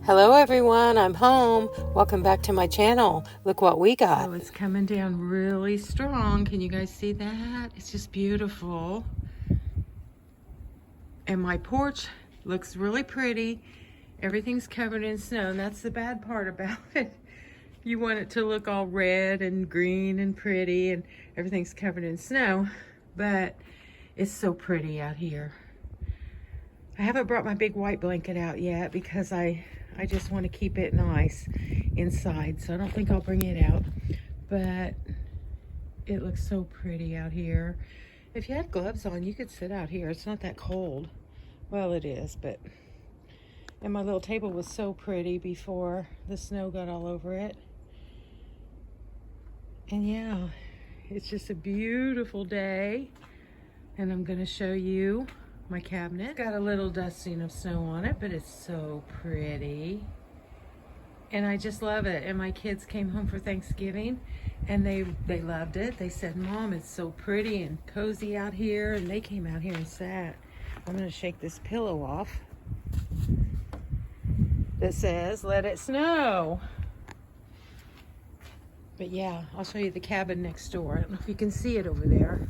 Hello everyone, I'm home. Welcome back to my channel. Look what we got. So it's coming down really strong. Can you guys see that? It's just beautiful. And my porch looks really pretty. Everything's covered in snow, and that's the bad part about it. You want it to look all red and green and pretty, and everything's covered in snow, but it's so pretty out here. I haven't brought my big white blanket out yet because I just want to keep it nice inside, so I don't think I'll bring it out, but it looks so pretty out here. If you had gloves on, you could sit out here. It's not that cold. Well, it is, but... And my little table was so pretty before the snow got all over it. And yeah, it's just a beautiful day. And I'm gonna show you my cabinet. It's got a little dusting of snow on it, but it's so pretty. And I just love it. And my kids came home for Thanksgiving and they loved it. They said, "Mom, it's so pretty and cozy out here." And they came out here and sat. I'm gonna shake this pillow off that says, "Let it snow." But yeah, I'll show you the cabin next door. I don't know if you can see it over there.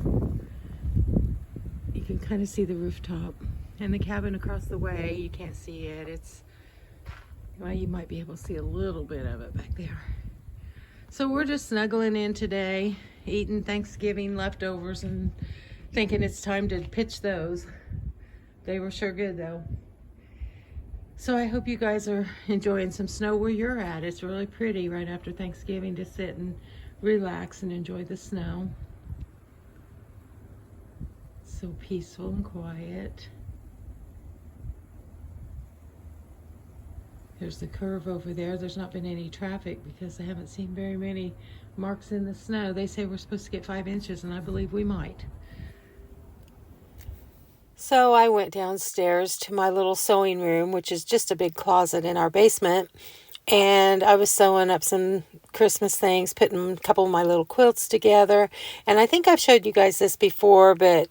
You can kind of see the rooftop. And the cabin across the way, you can't see it. Well, you might be able to see a little bit of it back there. So we're just snuggling in today, eating Thanksgiving leftovers and thinking it's time to pitch those. They were sure good though. So I hope you guys are enjoying some snow where you're at. It's really pretty right after Thanksgiving to sit and relax and enjoy the snow. So peaceful and quiet. There's the curve over there. There's not been any traffic because I haven't seen very many marks in the snow. They say we're supposed to get 5 inches, and I believe we might. So I went downstairs to my little sewing room, which is just a big closet in our basement. And I was sewing up some Christmas things, putting a couple of my little quilts together. And I think I've showed you guys this before, but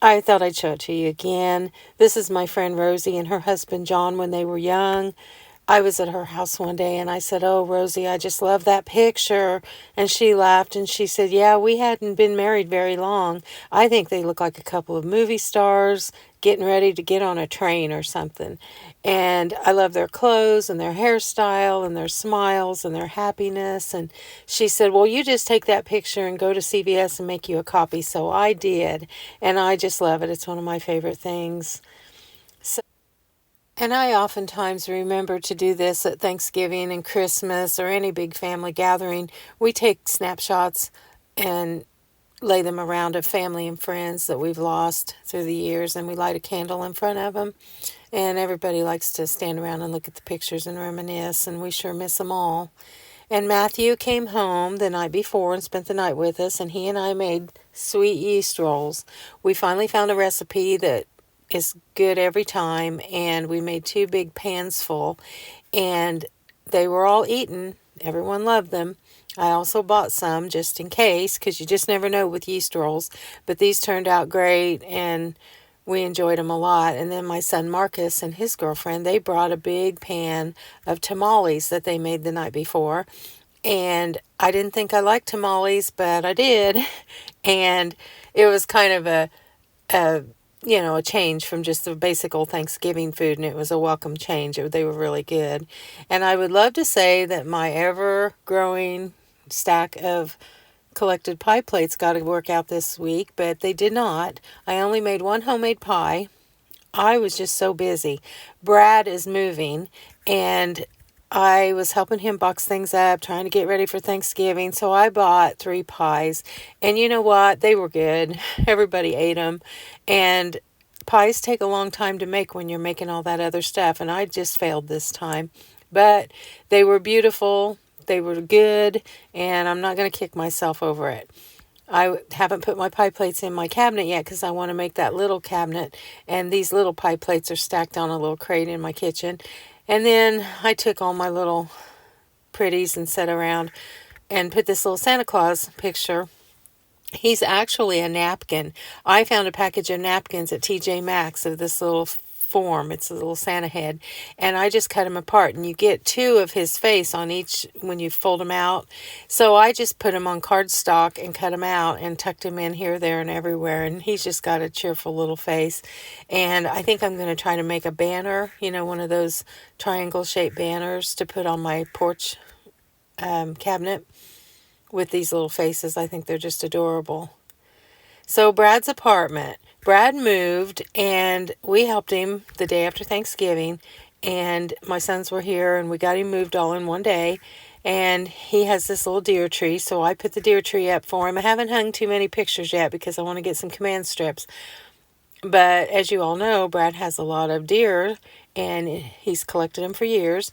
I thought I'd show it to you again. This is my friend Rosie and her husband John when they were young. I was at her house one day and I said, "Oh, Rosie, I just love that picture." And she laughed and she said, "Yeah, we hadn't been married very long. I think they look like a couple of movie stars getting ready to get on a train or something. And I love their clothes and their hairstyle and their smiles and their happiness." And she said, "Well, you just take that picture and go to CVS and make you a copy." So I did. And I just love it. It's one of my favorite things. And I oftentimes remember to do this at Thanksgiving and Christmas or any big family gathering. We take snapshots and lay them around of family and friends that we've lost through the years, and we light a candle in front of them. And everybody likes to stand around and look at the pictures and reminisce, and we sure miss them all. And Matthew came home the night before and spent the night with us, and he and I made sweet yeast rolls. We finally found a recipe that is good every time, and we made 2 big pans full, and they were all eaten. Everyone loved them. I also bought some just in case, because you just never know with yeast rolls, but these turned out great and we enjoyed them a lot. And then my son Marcus and his girlfriend, they brought a big pan of tamales that they made the night before, and I didn't think I liked tamales, but I did. And it was kind of a change from just the basic old Thanksgiving food, and it was a welcome change. They were really good. And I would love to say that my ever-growing stack of collected pie plates got to work out this week, but they did not. I only made 1 homemade pie. I was just so busy. Brad is moving, and I was helping him box things up, trying to get ready for Thanksgiving, so I bought 3 pies. And you know what? They were good. Everybody ate them. And pies take a long time to make when you're making all that other stuff, and I just failed this time. But they were beautiful. They were good, and I'm not going to kick myself over it. I haven't put my pie plates in my cabinet yet because I want to make that little cabinet, and these little pie plates are stacked on a little crate in my kitchen. And then I took all my little pretties and set around and put this little Santa Claus picture. He's actually a napkin. I found a package of napkins at TJ Maxx of this little form. It's a little Santa head. And I just cut him apart. And you get two of his face on each when you fold them out. So I just put him on cardstock and cut him out and tucked him in here, there, and everywhere. And he's just got a cheerful little face. And I think I'm going to try to make a banner, one of those triangle-shaped banners to put on my porch cabinet with these little faces. I think they're just adorable. So Brad's apartment. Brad moved and we helped him the day after Thanksgiving, and my sons were here and we got him moved all in one day. And he has this little deer tree, so I put the deer tree up for him. I haven't hung too many pictures yet because I want to get some command strips. But as you all know, Brad has a lot of deer and he's collected them for years.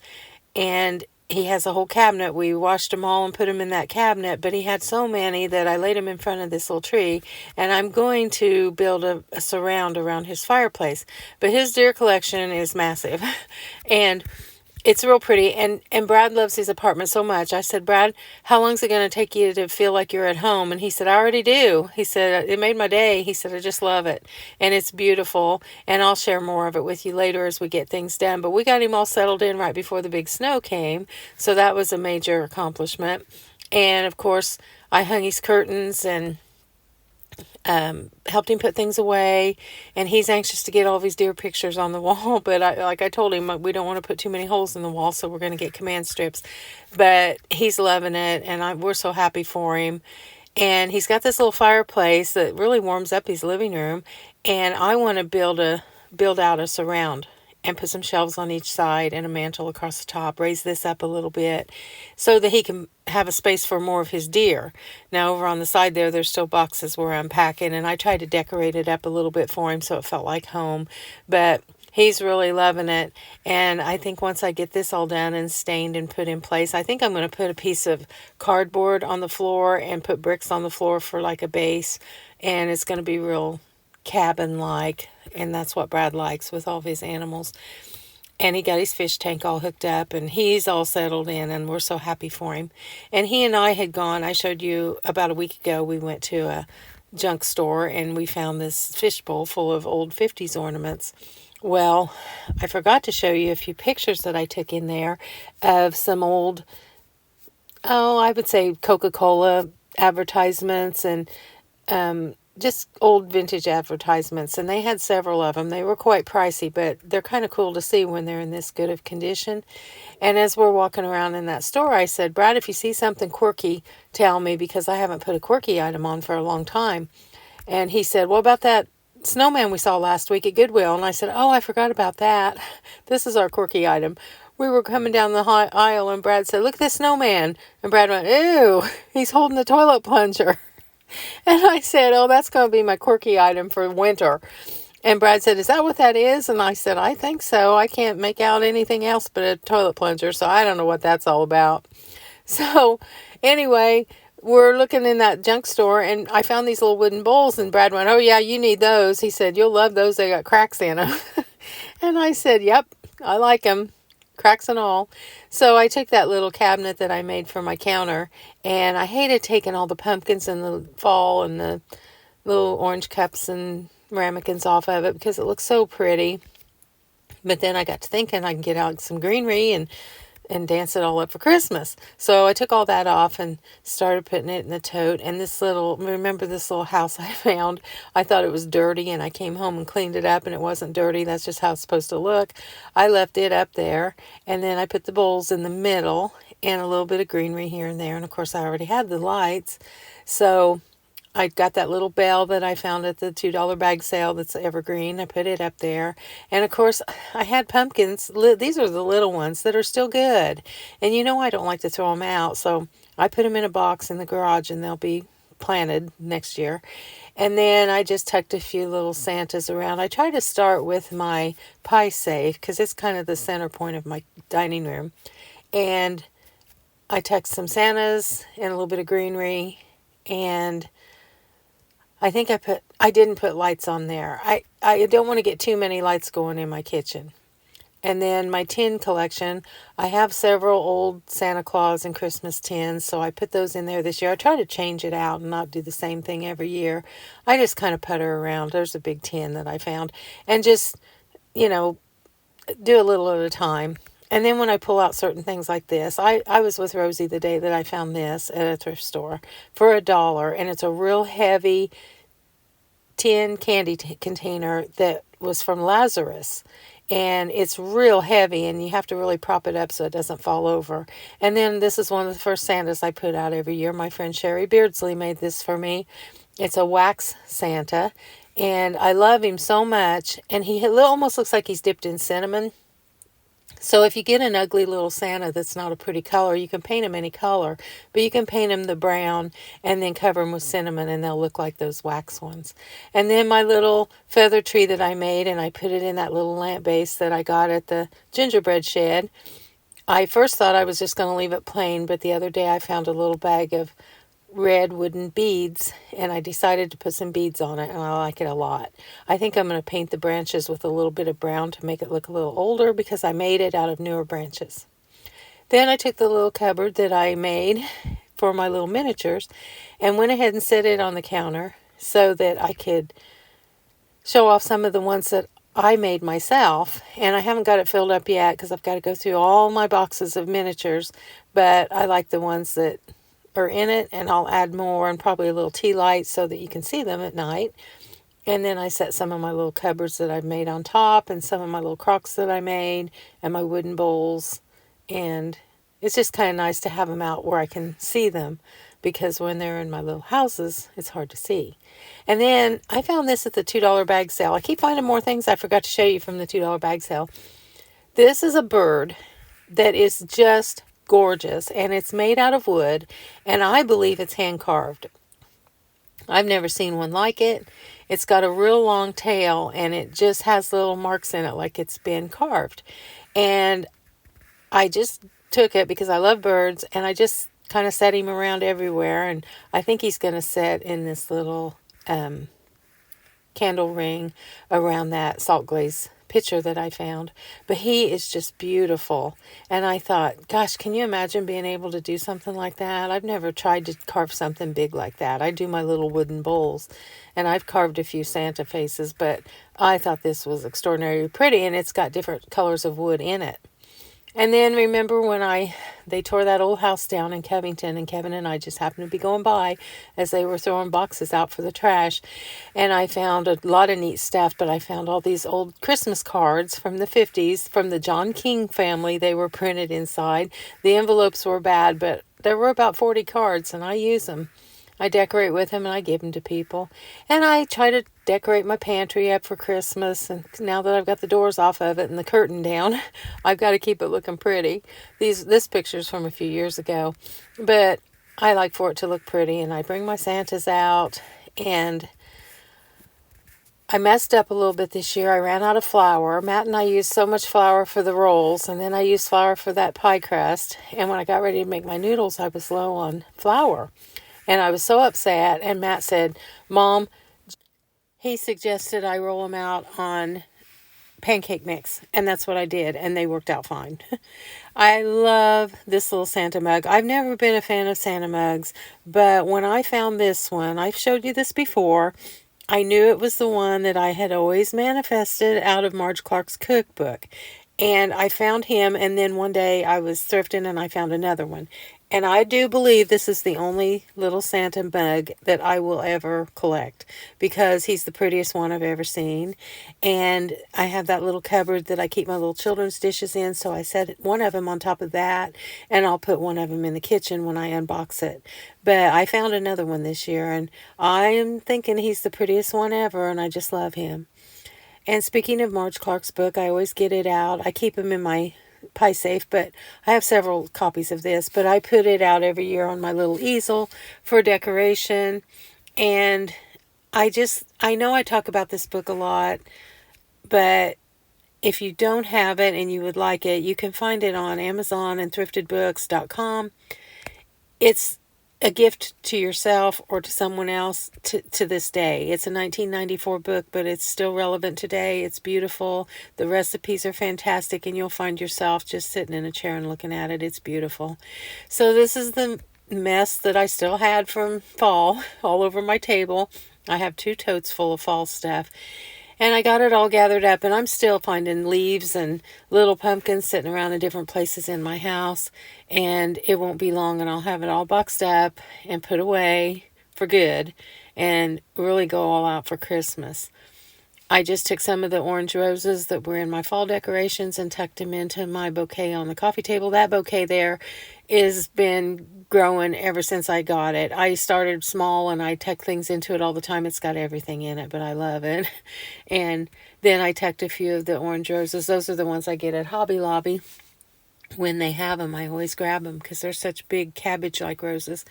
And he has a whole cabinet. We washed them all and put them in that cabinet, but he had so many that I laid them in front of this little tree, and I'm going to build a surround around his fireplace. But his deer collection is massive, and it's real pretty, and Brad loves his apartment so much. I said, Brad, how long is it going to take you to feel like you're at home? And he said, I already do. He said, it made my day. He said, I just love it. And it's beautiful, and I'll share more of it with you later as we get things done. But we got him all settled in right before the big snow came, so that was a major accomplishment. And, of course, I hung his curtains and helped him put things away, and he's anxious to get all these deer pictures on the wall, but I told him we don't want to put too many holes in the wall, so we're going to get command strips. But he's loving it, and we're so happy for him. And he's got this little fireplace that really warms up his living room, and I want to build out a surround and put some shelves on each side and a mantle across the top, raise this up a little bit so that he can have a space for more of his deer. Now over on the side there's still boxes where I'm packing, and I tried to decorate it up a little bit for him so it felt like home, but he's really loving it. And I think once I get this all done and stained and put in place, I think I'm going to put a piece of cardboard on the floor and put bricks on the floor for like a base, and it's going to be real cabin-like, and that's what Brad likes with all of his animals. And he got his fish tank all hooked up, and he's all settled in, and we're so happy for him. And he and I had gone, I showed you about a week ago, we went to a junk store, and we found this fishbowl full of old 50s ornaments. Well, I forgot to show you a few pictures that I took in there of some old, I would say Coca-Cola advertisements and just old vintage advertisements, and they had several of them. They were quite pricey, but they're kind of cool to see when they're in this good of condition. And as we're walking around in that store, I said, Brad, if you see something quirky, tell me, because I haven't put a quirky item on for a long time. And he said, what about that snowman we saw last week at Goodwill? And I said, oh, I forgot about that. This is our quirky item. We were coming down the aisle, and Brad said, look at this snowman. And Brad went, ew, he's holding the toilet plunger. And I said, oh, that's going to be my quirky item for winter. And Brad said, is that what that is? And I said, I think so. I can't make out anything else but a toilet plunger, so I don't know what that's all about. So anyway, we're looking in that junk store, and I found these little wooden bowls, and Brad went, oh, yeah, you need those. He said, you'll love those. They got cracks in them. And I said, yep, I like them. Cracks and all. So I took that little cabinet that I made for my counter, and I hated taking all the pumpkins in the fall and the little orange cups and ramekins off of it because it looks so pretty. But then I got to thinking I can get out some greenery and dance it all up for Christmas. So I took all that off and started putting it in the tote. And remember this little house I found? I thought it was dirty, and I came home and cleaned it up, and it wasn't dirty. That's just how it's supposed to look. I left it up there, and then I put the bowls in the middle and a little bit of greenery here and there. And of course, I already had the lights. So I got that little bell that I found at the $2 bag sale that's evergreen. I put it up there. And of course, I had pumpkins. These are the little ones that are still good. And I don't like to throw them out. So I put them in a box in the garage, and they'll be planted next year. And then I just tucked a few little Santas around. I try to start with my pie safe because it's kind of the center point of my dining room. And I tucked some Santas and a little bit of greenery, and I think I didn't put lights on there. I don't want to get too many lights going in my kitchen. And then my tin collection, I have several old Santa Claus and Christmas tins, so I put those in there this year. I try to change it out and not do the same thing every year. I just kind of putter around. There's a big tin that I found. And just, do a little at a time. And then when I pull out certain things like this, I was with Rosie the day that I found this at a thrift store for $1. And it's a real heavy tin candy container that was from Lazarus. And it's real heavy, and you have to really prop it up so it doesn't fall over. And then this is one of the first Santas I put out every year. My friend Sherry Beardsley made this for me. It's a wax Santa, and I love him so much. And he almost looks like he's dipped in cinnamon. So if you get an ugly little Santa that's not a pretty color, you can paint him any color, but you can paint him the brown and then cover them with cinnamon, and they'll look like those wax ones. And then my little feather tree that I made, and I put it in that little lamp base that I got at the gingerbread shed. I first thought I was just going to leave it plain, but the other day I found a little bag of red wooden beads, and I decided to put some beads on it, and I like it a lot. I think I'm going to paint the branches with a little bit of brown to make it look a little older, because I made it out of newer branches. Then I took the little cupboard that I made for my little miniatures and went ahead and set it on the counter so that I could show off some of the ones that I made myself. And I haven't got it filled up yet because I've got to go through all my boxes of miniatures, but I like the ones that are in it, and I'll add more and probably a little tea light so that you can see them at night. And then I set some of my little cupboards that I've made on top, and some of my little crocks that I made, and my wooden bowls. And it's just kind of nice to have them out where I can see them, because when they're in my little houses, it's hard to see. And then I found this at the $2 bag sale. I keep finding more things I forgot to show you from the $2 bag sale. This is a bird that is just gorgeous, and it's made out of wood, and I believe it's hand carved. I've never seen one like it. It's got a real long tail, and it just has little marks in it like it's been carved. And I just took it because I love birds, and I just kind of set him around everywhere, and I think he's going to sit in this little candle ring around that salt glaze picture that I found. But he is just beautiful, and I thought, gosh, can you imagine being able to do something like that? I've never tried to carve something big like that. I do my little wooden bowls, and I've carved a few Santa faces, but I thought this was extraordinarily pretty, and it's got different colors of wood in it. And then remember when they tore that old house down in Covington, and Kevin and I just happened to be going by as they were throwing boxes out for the trash. And I found a lot of neat stuff, but I found all these old Christmas cards from the 50s from the John King family. They were printed inside. The envelopes were bad, but there were about 40 cards, and I use them. I decorate with them, and I give them to people. And I try to decorate my pantry up for Christmas. And now that I've got the doors off of it and the curtain down, I've got to keep it looking pretty. This picture's from a few years ago, but I like for it to look pretty. And I bring my Santas out, and I messed up a little bit this year. I ran out of flour. Matt and I used so much flour for the rolls, and then I used flour for that pie crust. And when I got ready to make my noodles, I was low on flour. And I was so upset, and Matt said, Mom, he suggested I roll them out on pancake mix, and that's what I did, and they worked out fine. I love this little Santa mug. I've never been a fan of Santa mugs, but when I found this one, I've showed you this before, I knew it was the one that I had always manifested out of Marge Clark's cookbook. And I found him, and then one day I was thrifting and I found another one. And I do believe this is the only little Santa mug that I will ever collect, because he's the prettiest one I've ever seen. And I have that little cupboard that I keep my little children's dishes in, so I set one of them on top of that, and I'll put one of them in the kitchen when I unbox it. But I found another one this year, and I am thinking he's the prettiest one ever, and I just love him. And speaking of Marge Clark's book, I always get it out. I keep them in my pie safe, but I have several copies of this, but I put it out every year on my little easel for decoration. And I know I talk about this book a lot, but if you don't have it and you would like it, you can find it on Amazon and thriftedbooks.com. It's a gift to yourself or to someone else to this day. It's a 1994 book, but it's still relevant today. It's beautiful. The recipes are fantastic, and you'll find yourself just sitting in a chair and looking at it. It's beautiful. So this is the mess that I still had from fall all over my table. I have 2 totes full of fall stuff. And I got it all gathered up, and I'm still finding leaves and little pumpkins sitting around in different places in my house. And it won't be long, and I'll have it all boxed up and put away for good and really go all out for Christmas. I just took some of the orange roses that were in my fall decorations and tucked them into my bouquet on the coffee table. That bouquet there has been growing ever since I got it. I started small and I tuck things into it all the time. It's got everything in it, but I love it. And then I tucked a few of the orange roses. Those are the ones I get at Hobby Lobby. When they have them, I always grab them because they're such big cabbage-like roses,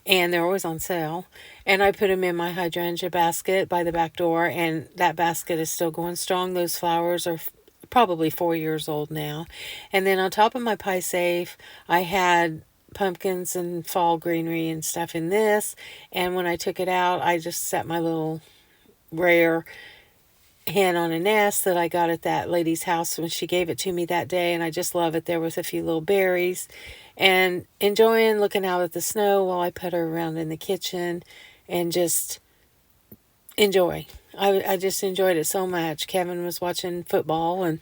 and they're always on sale. And I put them in my hydrangea basket by the back door, and that basket is still going strong. Those flowers are probably 4 years old now. And then on top of my pie safe, I had pumpkins and fall greenery and stuff in this. And when I took it out, I just set my little rare hen on a nest that I got at that lady's house when she gave it to me that day, and I just love it there with a few little berries, and enjoying looking out at the snow while I put her around in the kitchen and just enjoy. I just enjoyed it so much. Kevin was watching football, and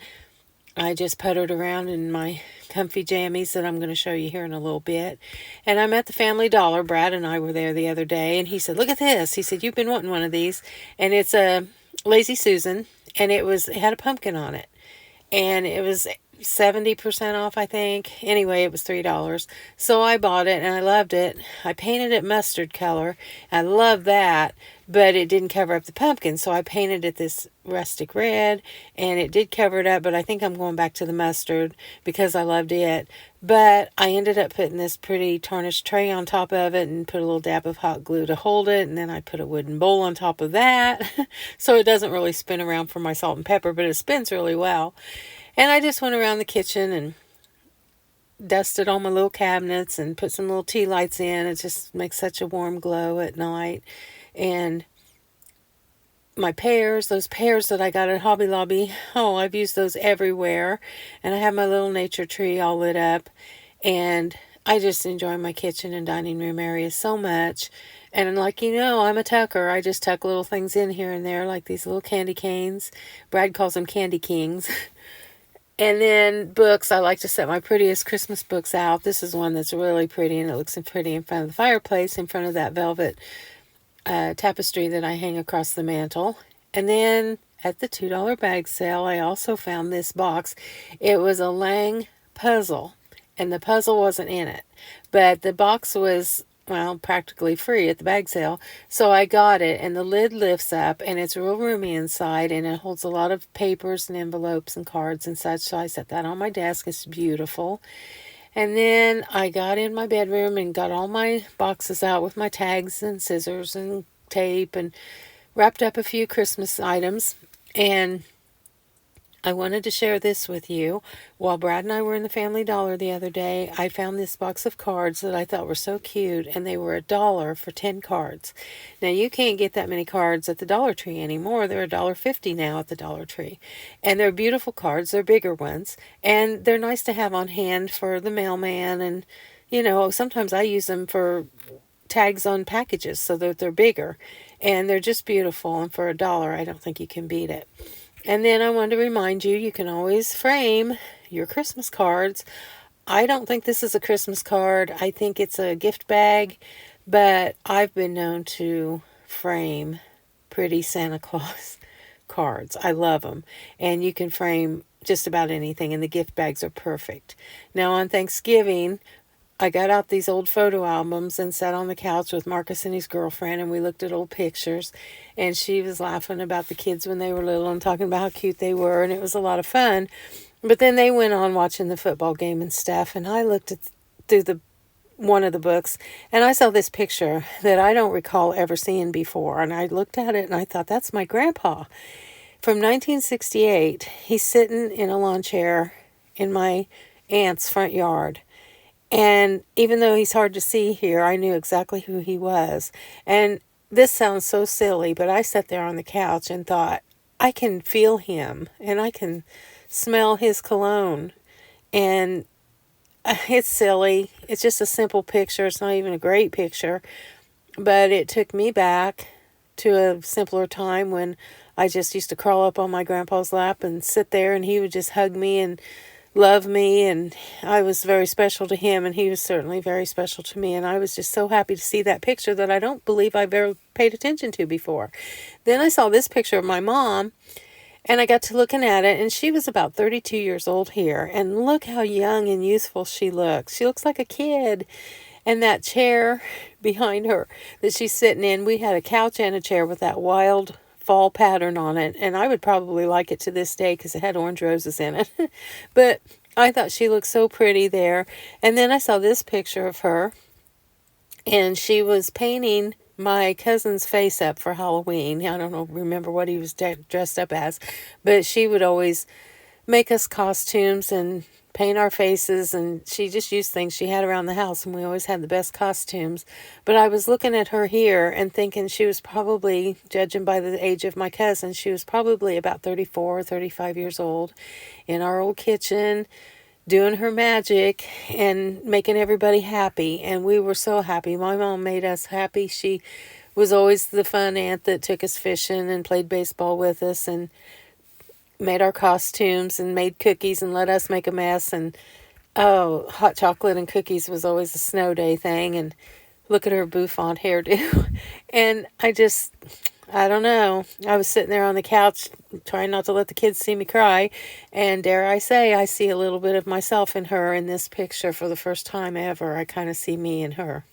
I just puttered around in my comfy jammies that I'm going to show you here in a little bit. And I'm at the Family Dollar. Brad and I were there the other day, and he said, "Look at this." He said, "You've been wanting one of these." And it's a Lazy Susan, and it had a pumpkin on it. And it was 70% off, I think. Anyway, it was $3. So I bought it, and I loved it. I painted it mustard color. I love that, but it didn't cover up the pumpkin, so I painted it this rustic red, and it did cover it up, but I think I'm going back to the mustard because I loved it. But I ended up putting this pretty tarnished tray on top of it and put a little dab of hot glue to hold it, and then I put a wooden bowl on top of that so it doesn't really spin around for my salt and pepper, but it spins really well. And I just went around the kitchen and dusted all my little cabinets and put some little tea lights in. It just makes such a warm glow at night. And my pears, those pears that I got at Hobby Lobby, oh, I've used those everywhere. And I have my little nature tree all lit up. And I just enjoy my kitchen and dining room area so much. And like I'm a tucker. I just tuck little things in here and there, like these little candy canes. Brad calls them candy kings. And then books, I like to set my prettiest Christmas books out. This is one that's really pretty, and it looks pretty in front of the fireplace, in front of that velvet tapestry that I hang across the mantle. And then at the $2 bag sale, I also found this box. It was a Lang puzzle, and the puzzle wasn't in it, but the box was practically free at the bag sale. So I got it, and the lid lifts up, and it's real roomy inside, and it holds a lot of papers and envelopes and cards and such. So I set that on my desk. It's beautiful. And then I got in my bedroom and got all my boxes out with my tags and scissors and tape and wrapped up a few Christmas items. And I wanted to share this with you. While Brad and I were in the Family Dollar the other day, I found this box of cards that I thought were so cute, and they were $1 for 10 cards. Now, you can't get that many cards at the Dollar Tree anymore. They're $1.50 now at the Dollar Tree. And they're beautiful cards. They're bigger ones. And they're nice to have on hand for the mailman. And, sometimes I use them for tags on packages so that they're bigger. And they're just beautiful. And for $1, I don't think you can beat it. And then I wanted to remind you, you can always frame your Christmas cards. I don't think this is a Christmas card. I think it's a gift bag, but I've been known to frame pretty Santa Claus cards. I love them. And you can frame just about anything, and the gift bags are perfect. Now, on Thanksgiving, I got out these old photo albums and sat on the couch with Marcus and his girlfriend, and we looked at old pictures, and she was laughing about the kids when they were little and talking about how cute they were, and it was a lot of fun. But then they went on watching the football game and stuff, and I looked through one of the books, and I saw this picture that I don't recall ever seeing before, and I looked at it and I thought, that's my grandpa. From 1968, he's sitting in a lawn chair in my aunt's front yard. And even though he's hard to see here, I knew exactly who he was. And this sounds so silly, but I sat there on the couch and thought, I can feel him, and I can smell his cologne. And it's silly. It's just a simple picture. It's not even a great picture. But it took me back to a simpler time when I just used to crawl up on my grandpa's lap and sit there, and he would just hug me and love me, and I was very special to him, and he was certainly very special to me, and I was just so happy to see that picture that I don't believe I've ever paid attention to before. Then I saw this picture of my mom, and I got to looking at it, and she was about 32 years old here, and look how young and youthful she looks. She looks like a kid. And that chair behind her that she's sitting in, we had a couch and a chair with that wild fall pattern on it, and I would probably like it to this day because it had orange roses in it. But I thought she looked so pretty there. And then I saw this picture of her, and she was painting my cousin's face up for Halloween. I don't know, remember what he was dressed up as, but she would always make us costumes and paint our faces, and she just used things she had around the house, and we always had the best costumes. But I was looking at her here and thinking she was probably, judging by the age of my cousin, she was probably about 34 or 35 years old in our old kitchen doing her magic and making everybody happy. And we were so happy. My mom made us happy. She was always the fun aunt that took us fishing and played baseball with us and made our costumes and made cookies and let us make a mess. And oh, hot chocolate and cookies was always a snow day thing. And look at her bouffant hairdo. And I don't know. I was sitting there on the couch trying not to let the kids see me cry. And dare I say, I see a little bit of myself in her in this picture for the first time ever. I kind of see me in her.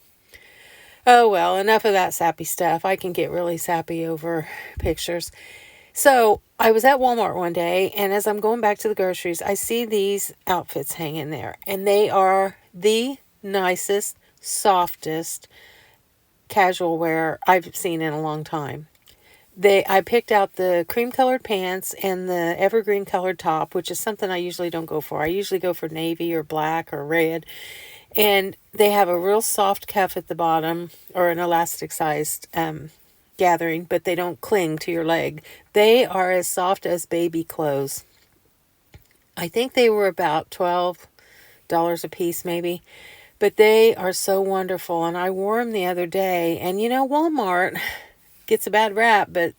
Oh, well, enough of that sappy stuff. I can get really sappy over pictures. So I was at Walmart one day, and as I'm going back to the groceries, I see these outfits hanging there, and they are the nicest, softest casual wear I've seen in a long time. I picked out the cream colored pants and the evergreen colored top, which is something I usually don't go for. I usually go for navy or black or red. And they have a real soft cuff at the bottom, or an elastic sized gathering, but they don't cling to your leg. They are as soft as baby clothes. I think they were about $12 a piece maybe, but they are so wonderful. And I wore them the other day, and Walmart gets a bad rap, but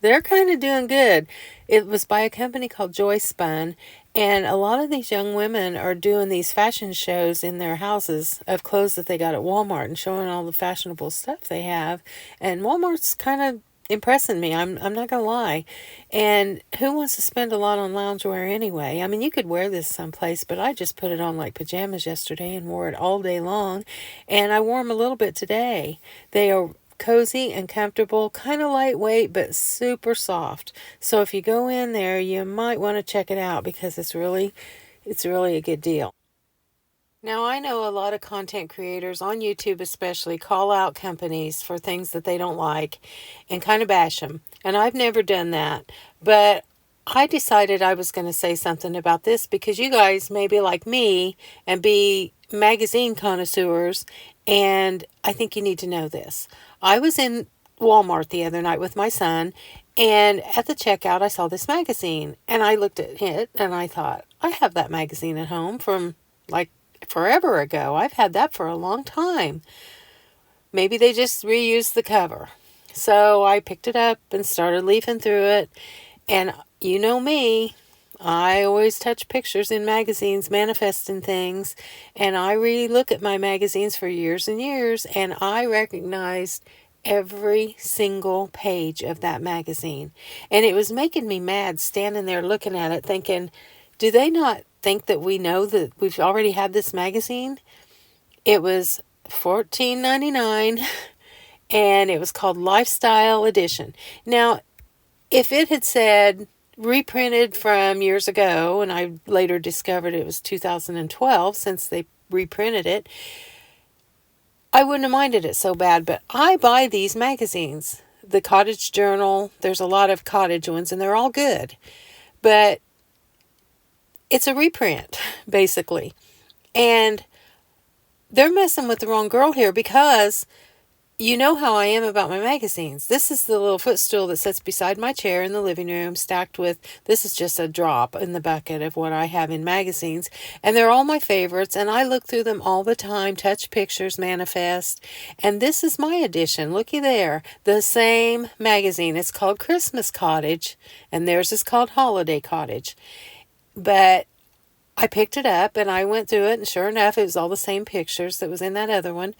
they're kind of doing good. It was by a company called Joy Spun, and a lot of these young women are doing these fashion shows in their houses of clothes that they got at Walmart and showing all the fashionable stuff they have. And Walmart's kind of impressing me. I'm not gonna lie. And who wants to spend a lot on loungewear anyway? I mean, you could wear this someplace, but I just put it on like pajamas yesterday and wore it all day long. And I wore them a little bit today. They are cozy and comfortable, kind of lightweight, but super soft. So if you go in there, you might want to check it out because it's really a good deal. Now, I know a lot of content creators on YouTube especially call out companies for things that they don't like and kind of bash them. And I've never done that. But I decided I was going to say something about this because you guys may be like me and be magazine connoisseurs, and I think you need to know this. I was in Walmart the other night with my son, and at the checkout I saw this magazine, and I looked at it and I thought, I have that magazine at home from like forever ago. I've had that for a long time. Maybe they just reused the cover. So I picked it up and started leafing through it, and you know me, I always touch pictures in magazines, manifesting things, and I re-look at my magazines for years and years, and I recognized every single page of that magazine. And it was making me mad standing there looking at it thinking, do they not think that we know that we've already had this magazine? It was $14.99, and it was called Lifestyle Edition. Now, if it had said reprinted from years ago, and I later discovered it was 2012 since they reprinted it, I wouldn't have minded it so bad. But I buy these magazines. The Cottage Journal, there's a lot of cottage ones, and they're all good. But it's a reprint, basically. And they're messing with the wrong girl here because you know how I am about my magazines. This is the little footstool that sits beside my chair in the living room, stacked with, this is just a drop in the bucket of what I have in magazines. And they're all my favorites, and I look through them all the time, touch pictures, manifest. And this is my edition. Looky there. The same magazine. It's called Christmas Cottage, and theirs is called Holiday Cottage. But I picked it up, and I went through it, and sure enough, it was all the same pictures that was in that other one.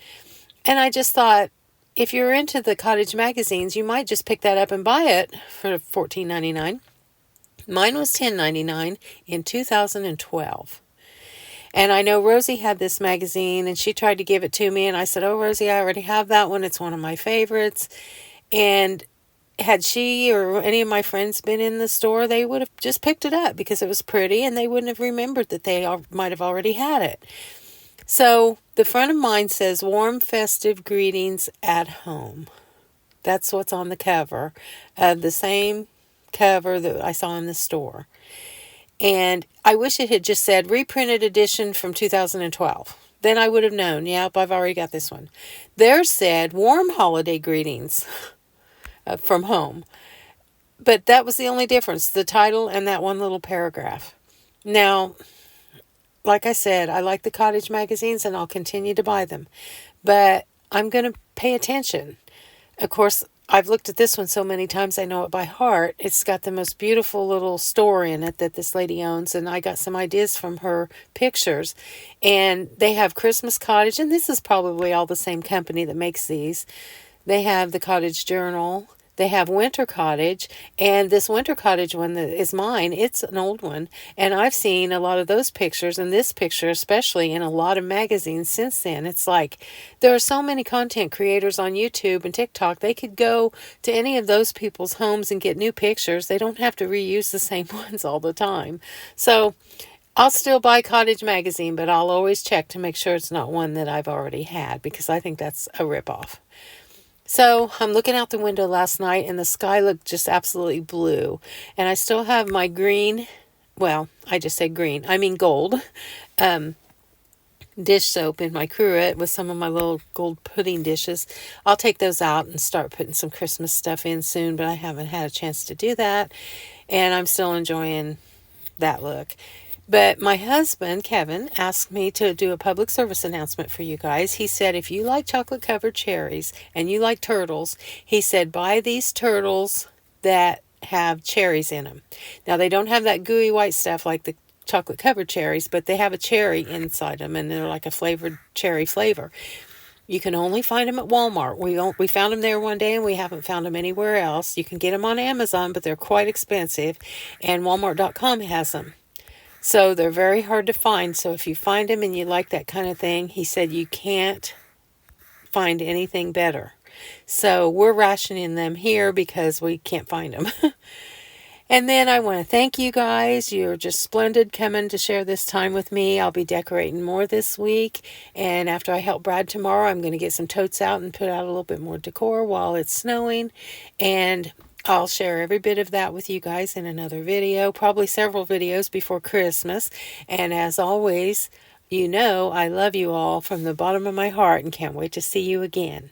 And I just thought, if you're into the cottage magazines, you might just pick that up and buy it for $14.99. Mine was $10.99 in 2012. And I know Rosie had this magazine, and she tried to give it to me, and I said, oh, Rosie, I already have that one. It's one of my favorites. And had she or any of my friends been in the store, they would have just picked it up because it was pretty, and they wouldn't have remembered that they might have already had it. So the front of mine says, warm festive greetings at home. That's what's on the cover. The same cover that I saw in the store. And I wish it had just said reprinted edition from 2012. Then I would have known, yep, I've already got this one. Theirs said warm holiday greetings from home. But that was the only difference, the title and that one little paragraph. Now, like I said, I like the cottage magazines, and I'll continue to buy them. But I'm going to pay attention. Of course, I've looked at this one so many times I know it by heart. It's got the most beautiful little store in it that this lady owns, and I got some ideas from her pictures. And they have Christmas Cottage, and this is probably all the same company that makes these. They have the Cottage Journal. They have Winter Cottage, and this Winter Cottage one that is mine, it's an old one, and I've seen a lot of those pictures, and this picture especially, in a lot of magazines since then. It's like there are so many content creators on YouTube and TikTok. They could go to any of those people's homes and get new pictures. They don't have to reuse the same ones all the time. So I'll still buy Cottage Magazine, but I'll always check to make sure it's not one that I've already had, because I think that's a ripoff. So I'm looking out the window last night, and the sky looked just absolutely blue. And I still have my green, well, I just said green, I mean gold, dish soap in my cruet with some of my little gold pudding dishes. I'll take those out and start putting some Christmas stuff in soon, but I haven't had a chance to do that. And I'm still enjoying that look. But my husband, Kevin, asked me to do a public service announcement for you guys. He said, if you like chocolate-covered cherries and you like turtles, he said, buy these turtles that have cherries in them. Now, they don't have that gooey white stuff like the chocolate-covered cherries, but they have a cherry inside them, and they're like a flavored cherry flavor. You can only find them at Walmart. We found them there one day, and we haven't found them anywhere else. You can get them on Amazon, but they're quite expensive, and Walmart.com has them. So they're very hard to find. So if you find them and you like that kind of thing, he said you can't find anything better. So we're rationing them here because we can't find them. And then I want to thank you guys. You're just splendid coming to share this time with me. I'll be decorating more this week. And after I help Brad tomorrow, I'm going to get some totes out and put out a little bit more decor while it's snowing. And I'll share every bit of that with you guys in another video, probably several videos before Christmas. And as always, you know I love you all from the bottom of my heart and can't wait to see you again.